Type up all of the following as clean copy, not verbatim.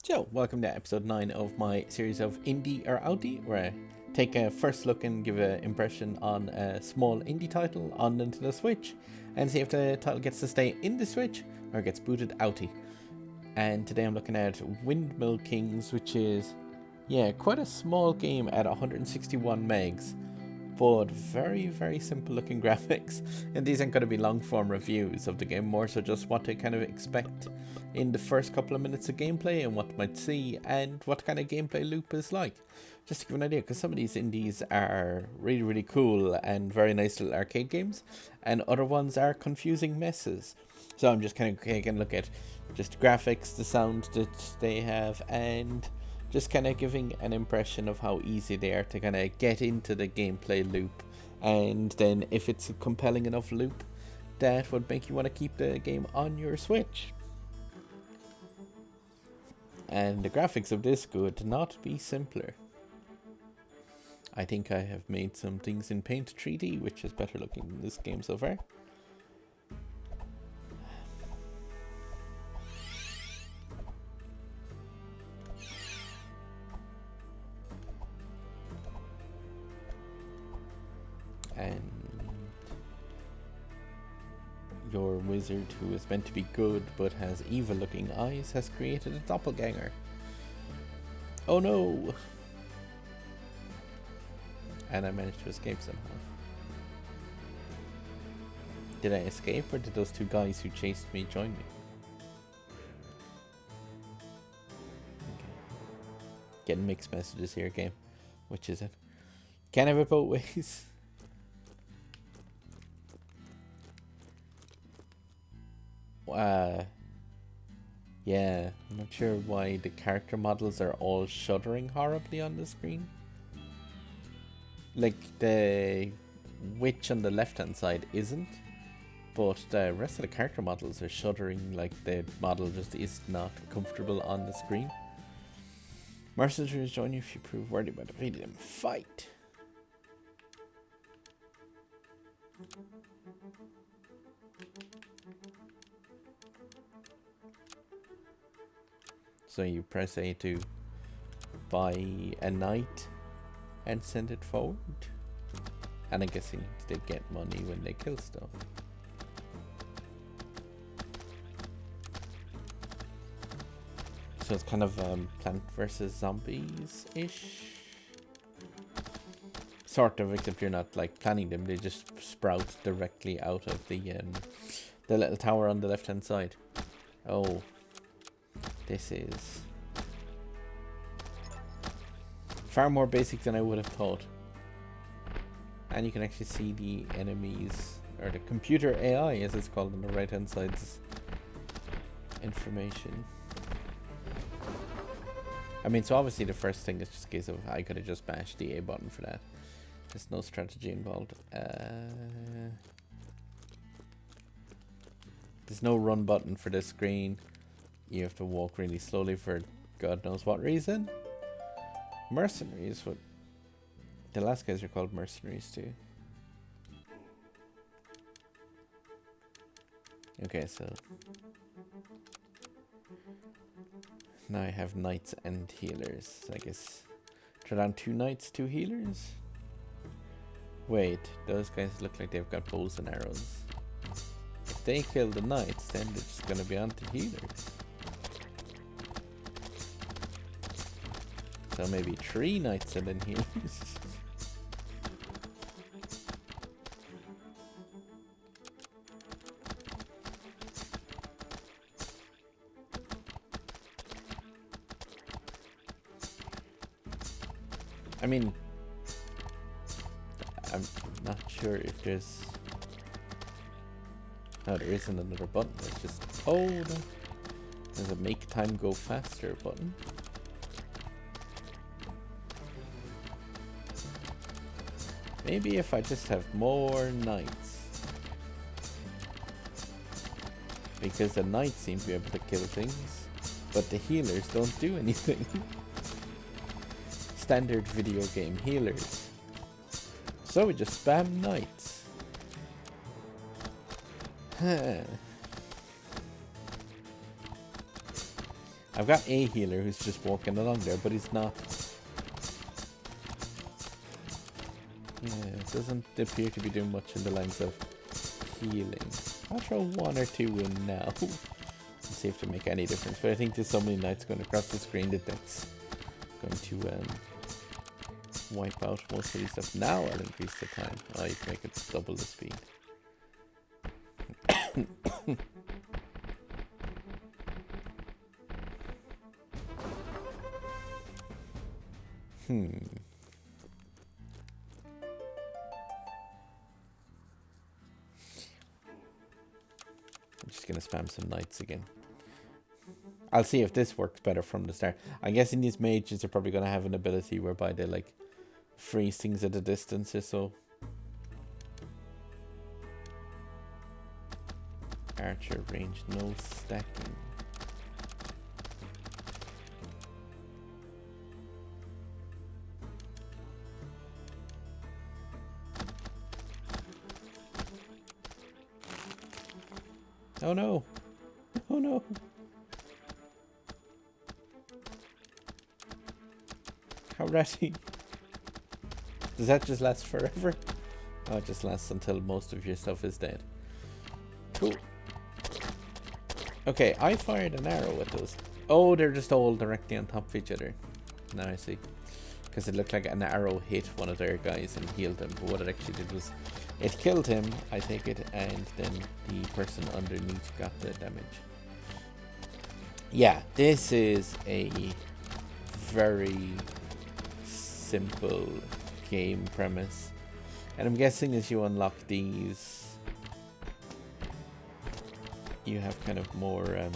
So, welcome to episode 9 of my series of Indie or Outie, where I take a first look and give an impression on a small indie title on Nintendo Switch and see if the title gets to stay in the Switch or gets booted outie. And today I'm looking at Windmill Kings, which is, quite a small game at 161 megs, but very, very simple looking graphics. And these aren't going to be long form reviews of the game, more so just what to kind of expect in the first couple of minutes of gameplay and what you might see and what kind of gameplay loop is like. Just to give an idea, because some of these indies are really, really cool and very nice little arcade games, and other ones are confusing messes. So I'm just kind of taking a look at just graphics, the sound that they have, and just kind of giving an impression of how easy they are to kind of get into the gameplay loop, and then if it's a compelling enough loop that would make you want to keep the game on your Switch. And the graphics of this could not be simpler. I think I have made some things in Paint 3D, which is better looking than this game so far. And your wizard, who is meant to be good but has evil looking eyes, has created a doppelganger. Oh no! And I managed to escape somehow. Did I escape, or did those two guys who chased me join me? Okay. Getting mixed messages here, game. Which is it? Can't have it both ways. Yeah, I'm not sure why the character models are all shuddering horribly on the screen. Like, the witch on the left hand side isn't, but the rest of the character models are shuddering, like the model just is not comfortable on the screen. Mercenaries join you if you prove worthy by defeating them. Fight! So you press A to buy a knight and send it forward. And I'm guessing they get money when they kill stuff. So it's kind of Plant vs. Zombies-ish. Sort of, except you're not like planning them, they just sprout directly out of the little tower on the left hand side. Oh. This is far more basic than I would have thought. And you can actually see the enemies, or the computer AI as it's called on the right hand side's information. I mean, so obviously the first thing is just a case of I could have just bashed the A button for that. There's no strategy involved. There's no run button for this screen. You have to walk really slowly for God knows what reason. Mercenaries, what? The last guys are called mercenaries too. Okay, so now I have knights and healers. So I guess throw down 2 knights, 2 healers. Wait, those guys look like they've got bows and arrows. If they kill the knights, then they're just gonna be on to healers. So maybe 3 knights and then healers. I mean, I'm not sure if there's... No, there isn't another button. It's just hold. There's a make time go faster button. Maybe if I just have more knights. Because the knights seem to be able to kill things, but the healers don't do anything. Standard video game healers. So we just spam knights. I've got a healer who's just walking along there, but he's not. Yeah, it doesn't appear to be doing much in the lines of healing. I'll throw 1 or 2 in now. See if they make any difference. But I think there's so many knights going across the screen that that's going to wipe out most of these stuff. Now I'll increase the time. Oh, you can make it double the speed. I'm just going to spam some knights again. I'll see if this works better from the start. I'm guessing these mages are probably going to have an ability whereby they like freeze things at a distance or so. Archer range, no stacking. Oh no! Oh no! How ratty! Does that just last forever? Oh, it just lasts until most of your stuff is dead. Cool. Okay, I fired an arrow at those. Oh, they're just all directly on top of each other. Now I see. Because it looked like an arrow hit one of their guys and healed them. But what it actually did was it killed him, I take it, and then the person underneath got the damage. Yeah, this is a very simple game premise. And I'm guessing as you unlock these, you have kind of more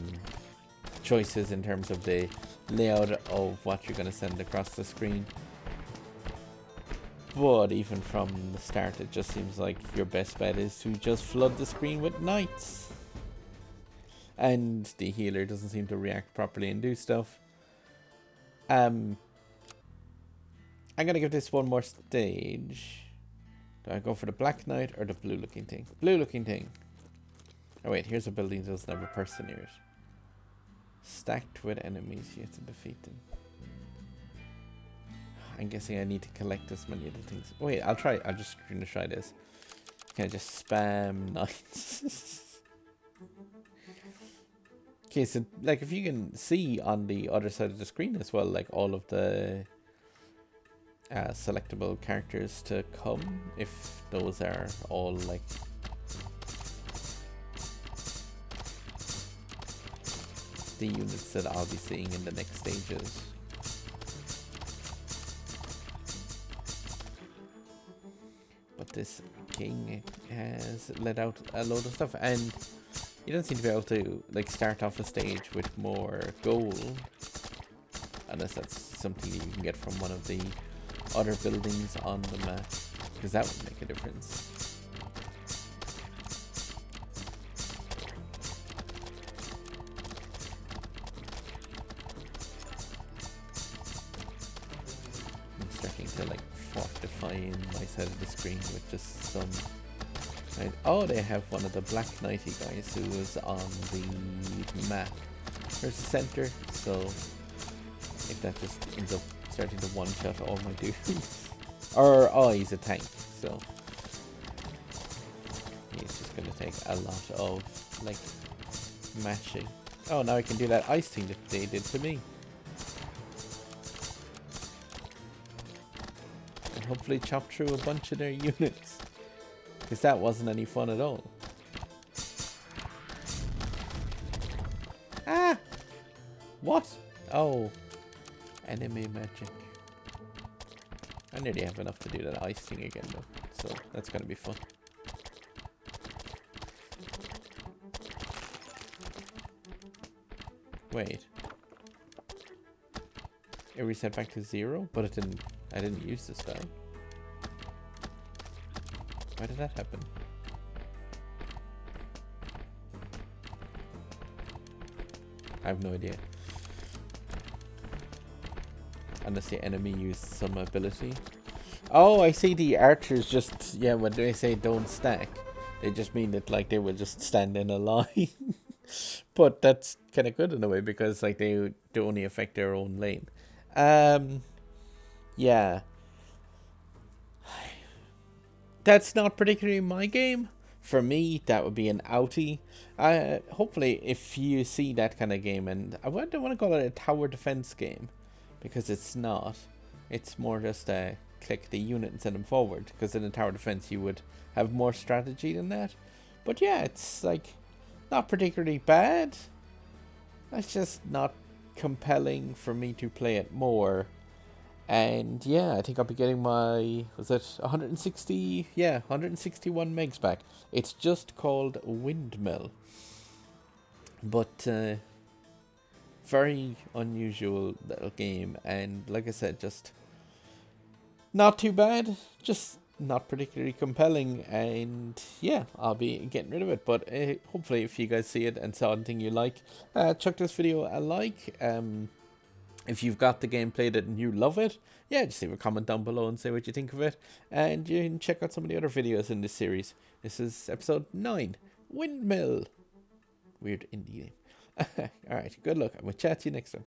choices in terms of the layout of what you're going to send across the screen. But even from the start, it just seems like your best bet is to just flood the screen with knights. And the healer doesn't seem to react properly and do stuff. I'm going to give this one more stage. Do I go for the black knight or the blue looking thing? Blue looking thing. Oh wait, here's a building that doesn't have a person near it. Stacked with enemies, you have to defeat them. I'm guessing I need to collect as many of the things. Wait, I'll just gonna try this. Can I just spam knights? Okay, so like if you can see on the other side of the screen as well, like all of the selectable characters to come, if those are all like the units that I'll be seeing in the next stages. But this king has let out a load of stuff, and you don't seem to be able to like start off a stage with more gold, unless that's something that you can get from one of the other buildings on the map, because that would make a difference. I'm starting to like fortify in my side of the screen with just some. Oh, they have one of the Black Knighty guys who was on the map. There's the center, so if that just ends up starting to one-shot all my dudes. Or, oh, he's a tank, so he's just gonna take a lot of, like, matching. Oh, now I can do that ice thing that they did to me. And hopefully chop through a bunch of their units. Because that wasn't any fun at all. Ah! What? Oh. Enemy magic. I nearly have enough to do that ice thing again though. So that's gonna be fun. Wait. It reset back to 0? But it didn't. I didn't use the spell. Why did that happen? I have no idea. Unless the enemy used some ability. Oh, I see the archers just, yeah, when they say don't stack, they just mean that like they will just stand in a line. But that's kind of good in a way because like they do only affect their own lane. Um, yeah, that's not particularly my game. For me, that would be an outie. Hopefully, if you see that kind of game, and don't want to call it a tower defense game, because it's not. It's more just a click the unit and send them forward. Because in a tower defense, you would have more strategy than that. But yeah, it's like not particularly bad. It's just not compelling for me to play it more. And yeah, I think I'll be getting my, was it 160? Yeah, 161 megs back. It's just called Windmill. But very unusual little game. And like I said, just not too bad. Just not particularly compelling. And yeah, I'll be getting rid of it. But hopefully if you guys see it and saw anything you like, chuck this video a like. If you've got the game, played it, and you love it, yeah, just leave a comment down below and say what you think of it. And you can check out some of the other videos in this series. This is episode 9, Windmill. Weird indie name. Alright, good luck. I'm going to chat to you next time.